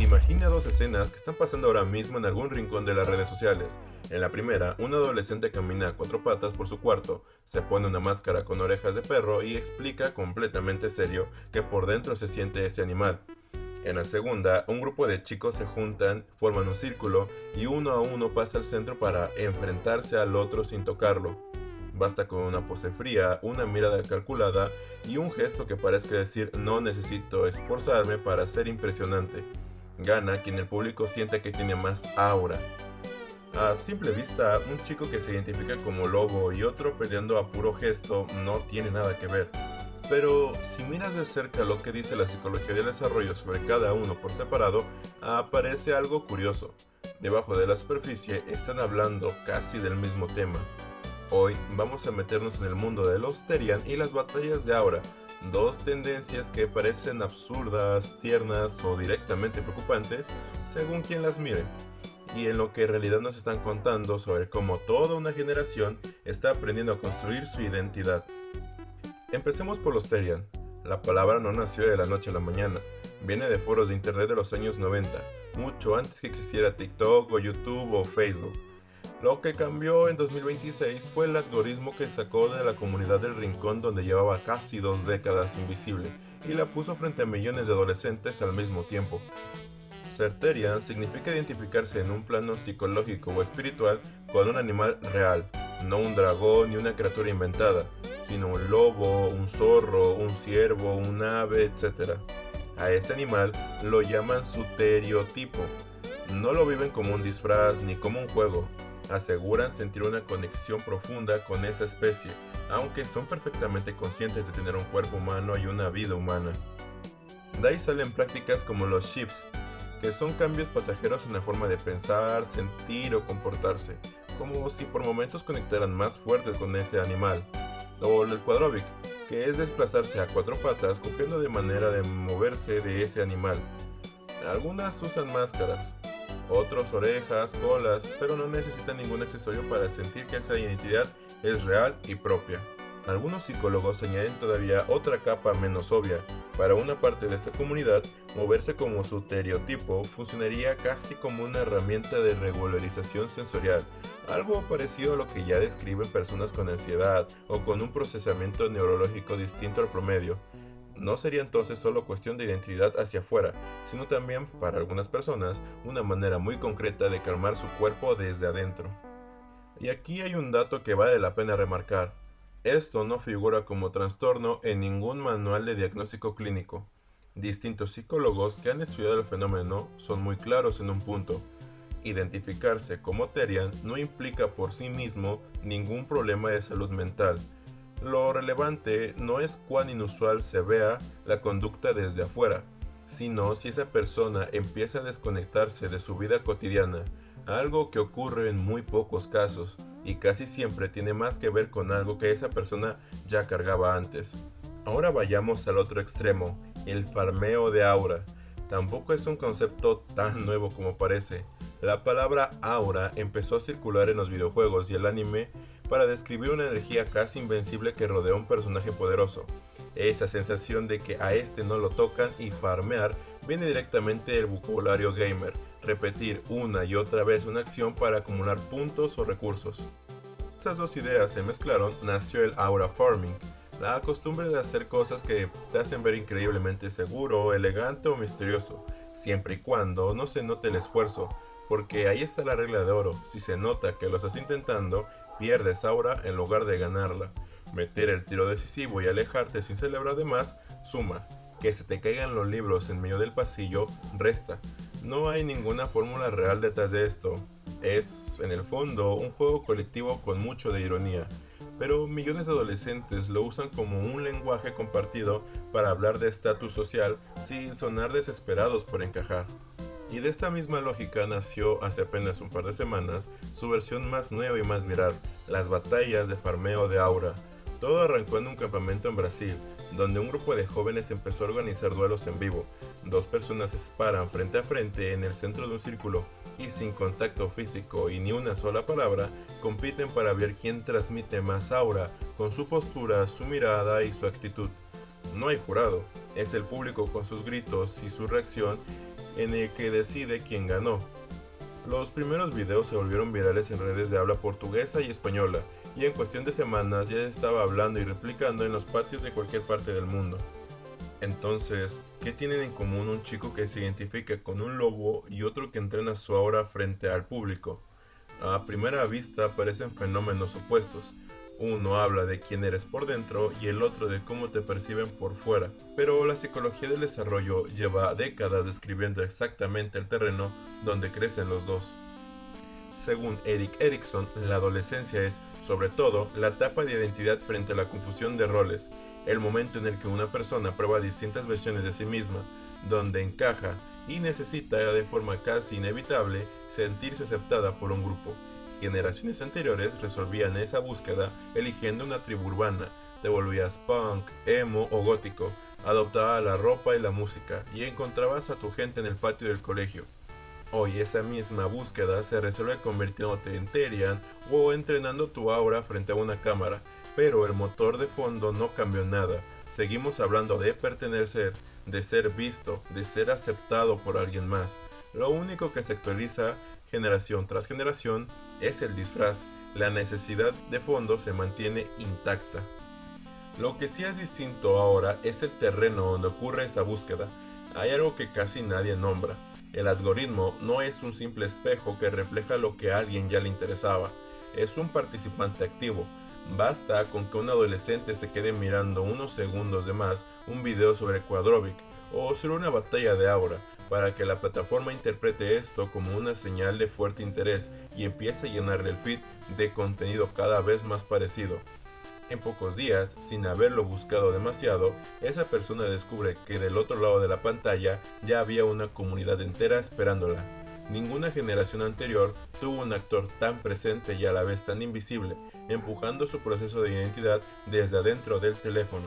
Imagina dos escenas que están pasando ahora mismo en algún rincón de las redes sociales. En la primera, un adolescente camina a cuatro patas por su cuarto, se pone una máscara con orejas de perro y explica completamente serio que por dentro se siente ese animal. En la segunda, un grupo de chicos se juntan, forman un círculo y uno a uno pasa al centro para enfrentarse al otro sin tocarlo. Basta con una pose fría, una mirada calculada y un gesto que parezca decir no necesito esforzarme para ser impresionante. Gana quien el público siente que tiene más aura. A simple vista, un chico que se identifica como lobo y otro peleando a puro gesto no tiene nada que ver. Pero si miras de cerca lo que dice la psicología del desarrollo sobre cada uno por separado, aparece algo curioso. Debajo de la superficie están hablando casi del mismo tema. Hoy vamos a meternos en el mundo de los Terian y las batallas de Aura, dos tendencias que parecen absurdas, tiernas o directamente preocupantes, según quien las mire, y en lo que en realidad nos están contando sobre cómo toda una generación está aprendiendo a construir su identidad. Empecemos por los Terian. La palabra no nació de la noche a la mañana, viene de foros de internet de los años 90, mucho antes que existiera TikTok o YouTube o Facebook. Lo que cambió en 2026 fue el algoritmo que sacó de la comunidad del rincón donde llevaba casi 2 décadas invisible y la puso frente a millones de adolescentes al mismo tiempo. Ser Terian significa identificarse en un plano psicológico o espiritual con un animal real, no un dragón ni una criatura inventada, sino un lobo, un zorro, un ciervo, un ave, etc. A este animal lo llaman su teriotipo. No lo viven como un disfraz ni como un juego. Aseguran sentir una conexión profunda con esa especie, aunque son perfectamente conscientes de tener un cuerpo humano y una vida humana. De ahí salen prácticas como los shifts, que son cambios pasajeros en la forma de pensar, sentir o comportarse, como si por momentos conectaran más fuerte con ese animal. O el quadrobic, que es desplazarse a cuatro patas copiando de manera de moverse de ese animal. Algunas usan máscaras, otros orejas, colas, pero no necesitan ningún accesorio para sentir que esa identidad es real y propia. Algunos psicólogos añaden todavía otra capa menos obvia. Para una parte de esta comunidad, moverse como su estereotipo funcionaría casi como una herramienta de regularización sensorial, algo parecido a lo que ya describen personas con ansiedad o con un procesamiento neurológico distinto al promedio. No sería entonces solo cuestión de identidad hacia afuera, sino también, para algunas personas, una manera muy concreta de calmar su cuerpo desde adentro. Y aquí hay un dato que vale la pena remarcar. Esto no figura como trastorno en ningún manual de diagnóstico clínico. Distintos psicólogos que han estudiado el fenómeno son muy claros en un punto. Identificarse como Terian no implica por sí mismo ningún problema de salud mental. Lo relevante no es cuán inusual se vea la conducta desde afuera, sino si esa persona empieza a desconectarse de su vida cotidiana, algo que ocurre en muy pocos casos y casi siempre tiene más que ver con algo que esa persona ya cargaba antes. Ahora vayamos al otro extremo, el farmeo de aura. Tampoco es un concepto tan nuevo como parece. La palabra aura empezó a circular en los videojuegos y el anime para describir una energía casi invencible que rodea a un personaje poderoso. Esa sensación de que a este no lo tocan y farmear viene directamente del vocabulario gamer, repetir una y otra vez una acción para acumular puntos o recursos. Estas dos ideas se mezclaron, nació el aura farming, la costumbre de hacer cosas que te hacen ver increíblemente seguro, elegante o misterioso, siempre y cuando no se note el esfuerzo, porque ahí está la regla de oro, si se nota que lo estás intentando, pierdes aura en lugar de ganarla. Meter el tiro decisivo y alejarte sin celebrar de más, suma. Que se te caigan los libros en medio del pasillo, resta. No hay ninguna fórmula real detrás de esto. Es, en el fondo, un juego colectivo con mucho de ironía. Pero millones de adolescentes lo usan como un lenguaje compartido para hablar de estatus social sin sonar desesperados por encajar. Y de esta misma lógica nació hace apenas un par de semanas su versión más nueva y más viral, las batallas de farmeo de aura. Todo arrancó en un campamento en Brasil, donde un grupo de jóvenes empezó a organizar duelos en vivo. Dos personas se paran frente a frente en el centro de un círculo y sin contacto físico y ni una sola palabra, compiten para ver quién transmite más aura con su postura, su mirada y su actitud. No hay jurado, es el público con sus gritos y su reacción en el que decide quién ganó. Los primeros videos se volvieron virales en redes de habla portuguesa y española, y en cuestión de semanas ya se estaba hablando y replicando en los patios de cualquier parte del mundo. Entonces, ¿qué tienen en común un chico que se identifica con un lobo y otro que entrena su aura frente al público? A primera vista parecen fenómenos opuestos. Uno habla de quién eres por dentro y el otro de cómo te perciben por fuera. Pero la psicología del desarrollo lleva décadas describiendo exactamente el terreno donde crecen los dos. Según Erik Erikson, la adolescencia es, sobre todo, la etapa de identidad frente a la confusión de roles, el momento en el que una persona prueba distintas versiones de sí misma, donde encaja y necesita de forma casi inevitable sentirse aceptada por un grupo. Generaciones anteriores resolvían esa búsqueda eligiendo una tribu urbana, te volvías punk, emo o gótico, adoptabas la ropa y la música y encontrabas a tu gente en el patio del colegio. Hoy esa misma búsqueda se resuelve convirtiéndote en Terian o entrenando tu aura frente a una cámara, pero el motor de fondo no cambió nada. Seguimos hablando de pertenecer, de ser visto, de ser aceptado por alguien más. Lo único que se actualiza generación tras generación es el disfraz. La necesidad de fondo se mantiene intacta. Lo que sí es distinto ahora es el terreno donde ocurre esa búsqueda. Hay algo que casi nadie nombra. El algoritmo no es un simple espejo que refleja lo que a alguien ya le interesaba. Es un participante activo. Basta con que un adolescente se quede mirando unos segundos de más un video sobre Quadrovic o sobre una batalla de aura para que la plataforma interprete esto como una señal de fuerte interés y empiece a llenarle el feed de contenido cada vez más parecido. En pocos días, sin haberlo buscado demasiado, esa persona descubre que del otro lado de la pantalla ya había una comunidad entera esperándola. Ninguna generación anterior tuvo un actor tan presente y a la vez tan invisible, empujando su proceso de identidad desde adentro del teléfono.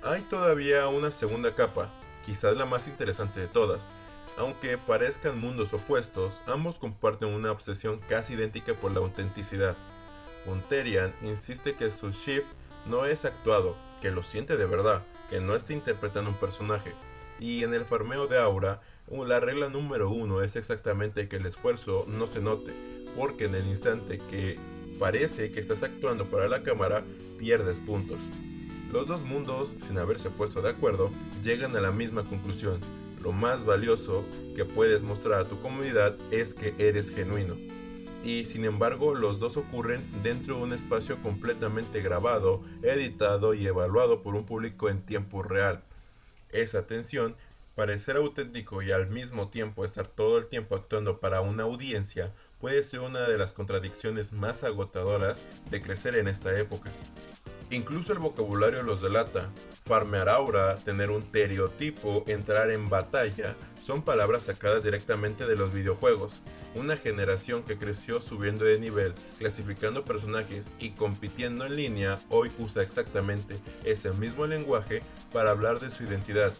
Hay todavía una segunda capa, quizás la más interesante de todas. Aunque parezcan mundos opuestos, ambos comparten una obsesión casi idéntica por la autenticidad. Terian insiste que su shift no es actuado, que lo siente de verdad, que no está interpretando un personaje. Y en el farmeo de aura, la regla número uno es exactamente que el esfuerzo no se note, porque en el instante que parece que estás actuando para la cámara, pierdes puntos. Los dos mundos, sin haberse puesto de acuerdo, llegan a la misma conclusión. Lo más valioso que puedes mostrar a tu comunidad es que eres genuino. Y sin embargo, los dos ocurren dentro de un espacio completamente grabado, editado y evaluado por un público en tiempo real. Esa tensión, parecer auténtico y al mismo tiempo estar todo el tiempo actuando para una audiencia, puede ser una de las contradicciones más agotadoras de crecer en esta época. Incluso el vocabulario los delata. Farmear aura, tener un estereotipo, entrar en batalla, son palabras sacadas directamente de los videojuegos. Una generación que creció subiendo de nivel, clasificando personajes y compitiendo en línea, hoy usa exactamente ese mismo lenguaje para hablar de su identidad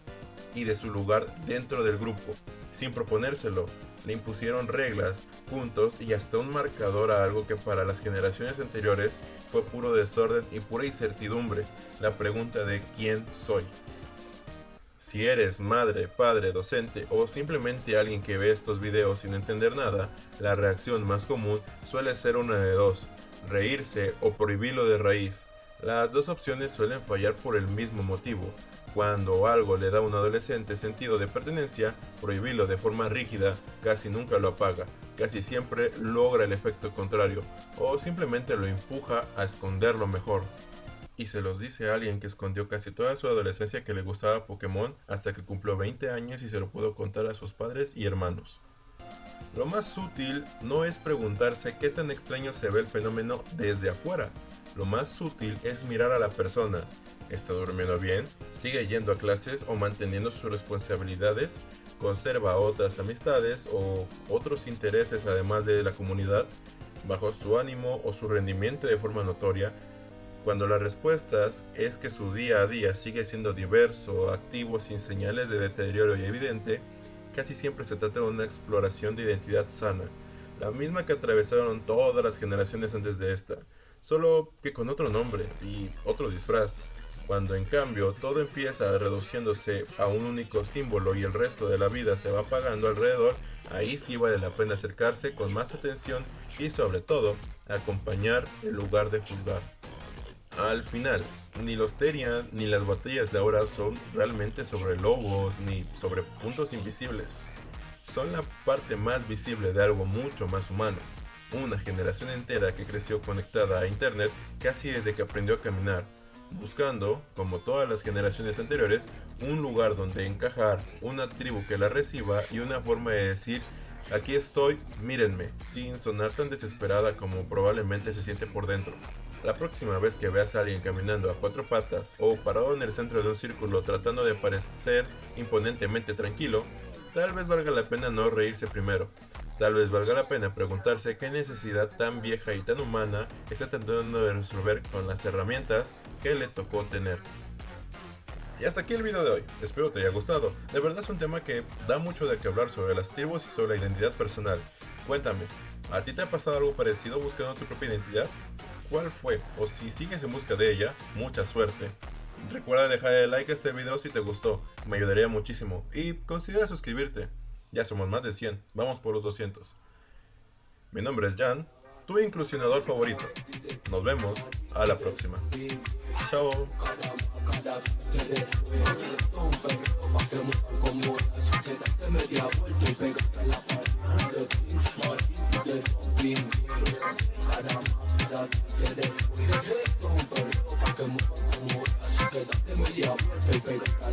y de su lugar dentro del grupo, sin proponérselo. Le impusieron reglas, puntos y hasta un marcador a algo que para las generaciones anteriores fue puro desorden y pura incertidumbre, la pregunta de ¿quién soy? Si eres madre, padre, docente o simplemente alguien que ve estos videos sin entender nada, la reacción más común suele ser una de dos, reírse o prohibirlo de raíz. Las dos opciones suelen fallar por el mismo motivo. Cuando algo le da a un adolescente sentido de pertenencia, prohibirlo de forma rígida casi nunca lo apaga, casi siempre logra el efecto contrario, o simplemente lo empuja a esconderlo mejor. Y se los dice a alguien que escondió casi toda su adolescencia que le gustaba Pokémon hasta que cumplió 20 años y se lo pudo contar a sus padres y hermanos. Lo más sutil no es preguntarse qué tan extraño se ve el fenómeno desde afuera. Lo más sutil es mirar a la persona. ¿Está durmiendo bien? ¿Sigue yendo a clases o manteniendo sus responsabilidades? ¿Conserva otras amistades o otros intereses además de la comunidad? ¿Bajó su ánimo o su rendimiento de forma notoria? Cuando la respuesta es que su día a día sigue siendo diverso, activo, sin señales de deterioro y evidente, casi siempre se trata de una exploración de identidad sana, la misma que atravesaron todas las generaciones antes de esta, solo que con otro nombre y otro disfraz. Cuando en cambio todo empieza reduciéndose a un único símbolo y el resto de la vida se va apagando alrededor, ahí sí vale la pena acercarse con más atención y sobre todo acompañar en lugar de juzgar. Al final, ni los Terian ni las batallas de ahora son realmente sobre logos ni sobre puntos invisibles. Son la parte más visible de algo mucho más humano. Una generación entera que creció conectada a internet casi desde que aprendió a caminar, buscando, como todas las generaciones anteriores, un lugar donde encajar, una tribu que la reciba y una forma de decir aquí estoy, mírenme, sin sonar tan desesperada como probablemente se siente por dentro. La próxima vez que veas a alguien caminando a cuatro patas o parado en el centro de un círculo tratando de parecer imponentemente tranquilo, tal vez valga la pena no reírse primero. Tal vez valga la pena preguntarse qué necesidad tan vieja y tan humana está tratando de resolver con las herramientas que le tocó tener. Y hasta aquí el video de hoy, espero te haya gustado. De verdad es un tema que da mucho de qué hablar sobre las tribus y sobre la identidad personal. Cuéntame, ¿a ti te ha pasado algo parecido buscando tu propia identidad? ¿Cuál fue? O si sigues en busca de ella, mucha suerte. Recuerda dejar el like a este video si te gustó, me ayudaría muchísimo. Y considera suscribirte. Ya somos más de 100, vamos por los 200. Mi nombre es Jan, tu inclusionador favorito. Nos vemos a la próxima. Chao. Que